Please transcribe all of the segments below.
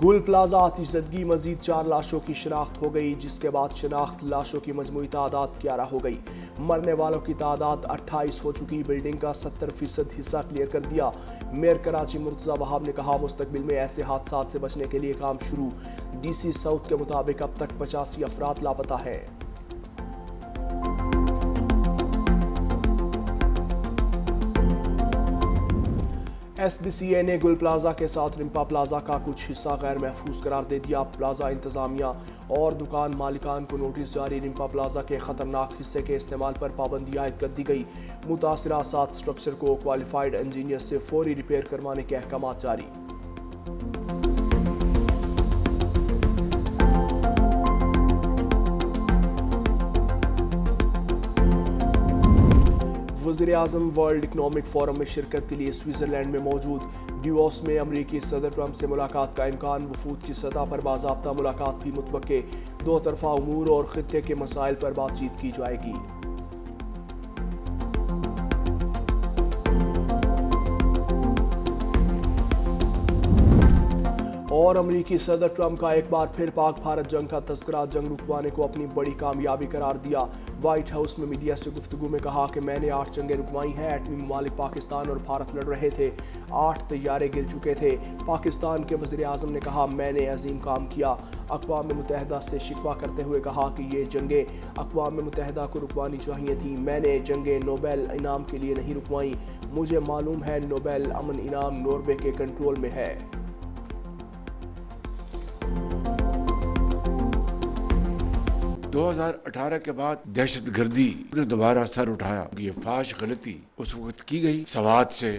گل plaza آتش زدگی مزید 4 لاشوں کی شناخت ہو گئی، جس کے بعد شناخت لاشوں کی مجموعی تعداد 11 ہو گئی۔ مرنے والوں کی تعداد 28 ہو چکی۔ بلڈنگ کا 70% حصہ کلیئر کر دیا۔ میئر کراچی مرتضی وہاب نے کہا مستقبل میں ایسے حادثات سے بچنے کے لیے کام شروع۔ ڈی سی ساؤتھ کے مطابق اب تک 85 افراد لاپتہ ہیں۔ ایس بی سی اے نے گل پلازہ کے ساتھ رمپا پلازہ کا کچھ حصہ غیر محفوظ قرار دے دیا۔ پلازہ انتظامیہ اور دکان مالکان کو نوٹس جاری۔ رمپا پلازہ کے خطرناک حصے کے استعمال پر پابندی عائد کر دی گئی۔ متاثرہ 7 سٹرکچر کو کوالیفائڈ انجینئر سے فوری ریپیئر کروانے کے احکامات جاری۔ وزیر اعظم ورلڈ اکنامک فورم میں شرکت کے لیے سوئٹزرلینڈ میں موجود۔ ڈیووس میں امریکی صدر ٹرمپ سے ملاقات کا امکان۔ وفود کی سطح پر باضابطہ ملاقات بھی متوقع۔ دو طرفہ امور اور خطے کے مسائل پر بات چیت کی جائے گی۔ اور امریکی صدر ٹرمپ کا ایک بار پھر پاک بھارت جنگ کا تذکرہ۔ جنگ رکوانے کو اپنی بڑی کامیابی قرار دیا۔ وائٹ ہاؤس میں میڈیا سے گفتگو میں کہا کہ میں نے 8 جنگیں رکوائی ہیں۔ ایٹمی ممالک پاکستان اور بھارت لڑ رہے تھے، 8 طیارے گر چکے تھے۔ پاکستان کے وزیر اعظم نے کہا میں نے عظیم کام کیا۔ اقوام متحدہ سے شکوہ کرتے ہوئے کہا کہ یہ جنگیں اقوام متحدہ کو رکوانی چاہیے تھیں۔ میں نے جنگیں نوبیل انعام کے لیے نہیں رکوائیں۔ مجھے معلوم ہے نوبیل امن انعام ناروے کے کنٹرول میں ہے۔ 2018 کے بعد دہشت گردی نے دوبارہ سر اٹھایا۔ یہ فاش غلطی اس وقت کی گئی۔ سوات سے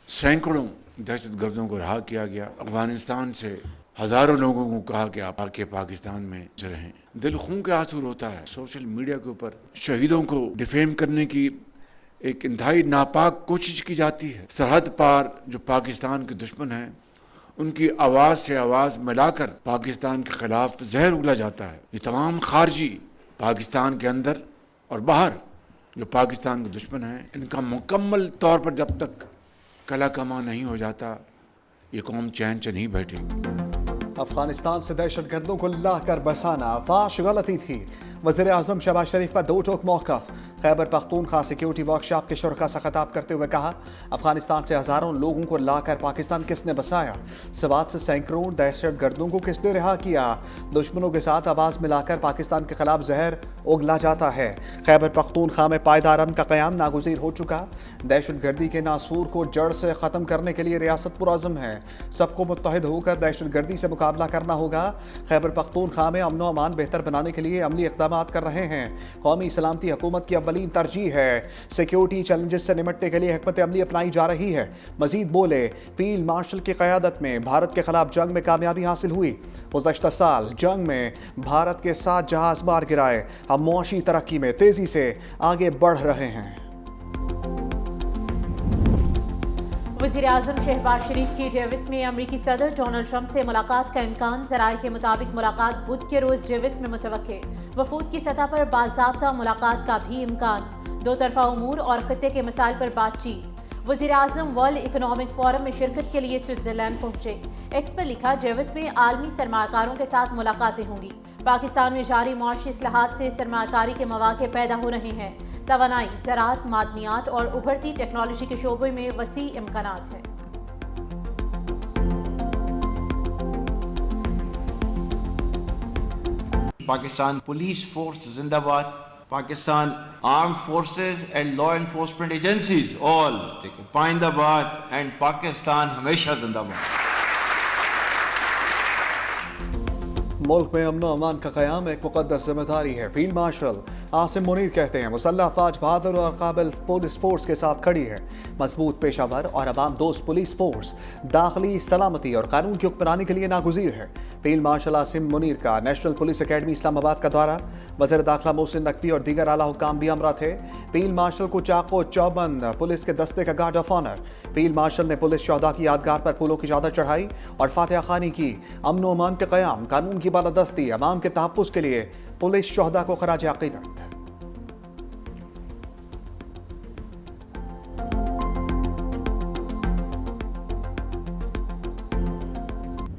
سینکڑوں دہشت گردوں کو رہا کیا گیا۔ افغانستان سے ہزاروں لوگوں کو کہا کہ آپ آ کے پاکستان میں رہیں۔ دل خون کے آنسو ہوتا ہے۔ سوشل میڈیا کے اوپر شہیدوں کو ڈیفیم کرنے کی ایک انتہائی ناپاک کوشش کی جاتی ہے۔ سرحد پار جو پاکستان کے دشمن ہیں ان کی آواز سے آواز ملا کر پاکستان کے خلاف زہر اگلا جاتا ہے۔ یہ تمام خارجی پاکستان کے اندر اور باہر جو پاکستان کے دشمن ہیں ان کا مکمل طور پر جب تک کلا کما نہیں ہو جاتا یہ قوم چین سے نہیں بیٹھے گی۔ افغانستان سے دہشت گردوں کو لا کر بسانا فاش غلطی تھی۔ وزیر اعظم شہباز شریف کا 2 ٹوک موقف۔ خیبر پختونخوا سیکیورٹی ورکشاپ کے شرکاء سے خطاب کرتے ہوئے کہا افغانستان سے ہزاروں لوگوں کو لا کر پاکستان کس نے بسایا؟ سوات سے سینکڑوں دہشت گردوں کو کس نے رہا کیا؟ دشمنوں کے ساتھ آواز ملا کر پاکستان کے خلاف زہر اگلا جاتا ہے۔ خیبر پختونخوا میں پائیدار امن کا قیام ناگزیر ہو چکا۔ دہشت گردی کے ناسور کو جڑ سے ختم کرنے کے لیے ریاست پرعزم ہے۔ سب کو متحد ہو کر دہشت گردی سے مقابلہ کرنا ہوگا۔ خیبر پختونخوا میں امن و امان بہتر بنانے کے لیے عملی اقدامات کر رہے ہیں۔ قومی سلامتی حکومت کی اولین ترجیح ہے۔ سیکیورٹی چیلنجز سے نمٹنے کے لیے حکمت عملی اپنائی جا رہی ہے۔ مزید بولے فیلڈ مارشل کی قیادت میں بھارت کے خلاف جنگ میں کامیابی حاصل ہوئی۔ گزشتہ سال جنگ میں بھارت کے 7 جہاز مار گرائے۔ ہم معاشی ترقی میں تیزی سے آگے بڑھ رہے ہیں۔ وزیر اعظم شہباز شریف کی ڈیوس میں امریکی صدر ڈونلڈ ٹرمپ سے ملاقات کا امکان۔ ذرائع کے مطابق ملاقات بدھ کے روز ڈیوس میں متوقع۔ وفود کی سطح پر باضابطہ ملاقات کا بھی امکان۔ دو طرفہ امور اور خطے کے مسائل پر بات چیت۔ وزیر اعظم ورلڈ اکنامک فورم میں شرکت کے لیے سوئٹزرلینڈ پہنچے۔ ایکس پر لکھا ڈیوس میں عالمی سرمایہ کاروں کے ساتھ ملاقاتیں ہوں گی۔ پاکستان میں جاری معاشی اصلاحات سے سرمایہ کاری کے مواقع پیدا ہو رہے ہیں۔ توانائی، زراعت، معدنیات اور ابھرتی ٹیکنالوجی کے شعبے میں وسیع امکانات ہیں۔ پاکستان پولیس فورس زندہ باد، Pakistan armed forces and law enforcement agencies all پائندہ باد، اینڈ پاکستان ہمیشہ زندہ باد۔ ملک میں امن و امان کا قیام ایک مقدس ذمہ داری ہے۔ فیلڈ مارشل عاصم منیر کہتے ہیں مسلح افواج بہادر اور قابل پولیس فورس کے ساتھ کھڑی ہے۔ مضبوط پیشہ ور اور عوام دوست پولیس فورس داخلی سلامتی اور قانون کی حکمرانی کے لیے ناگزیر ہے۔ فیلڈ مارشل عاصم منیر کا نیشنل پولیس اکیڈمی اسلام آباد کا دورہ۔ وزیر داخلہ محسن نقوی اور دیگر اعلیٰ حکام بھی ہمراہ تھے۔ فیلڈ مارشل کو چاقو چوبند پولیس کے دستے کا guard of honour. Field marshal نے پولیس شہداء کی یادگار پر پھولوں کی چادر چڑھائی اور فاتحہ خوانی کی۔ امن و امان کے قیام، قانون کی بالادستی، عوام کے تحفظ کے لیے پولیس شہداء کو خراج عقیدت۔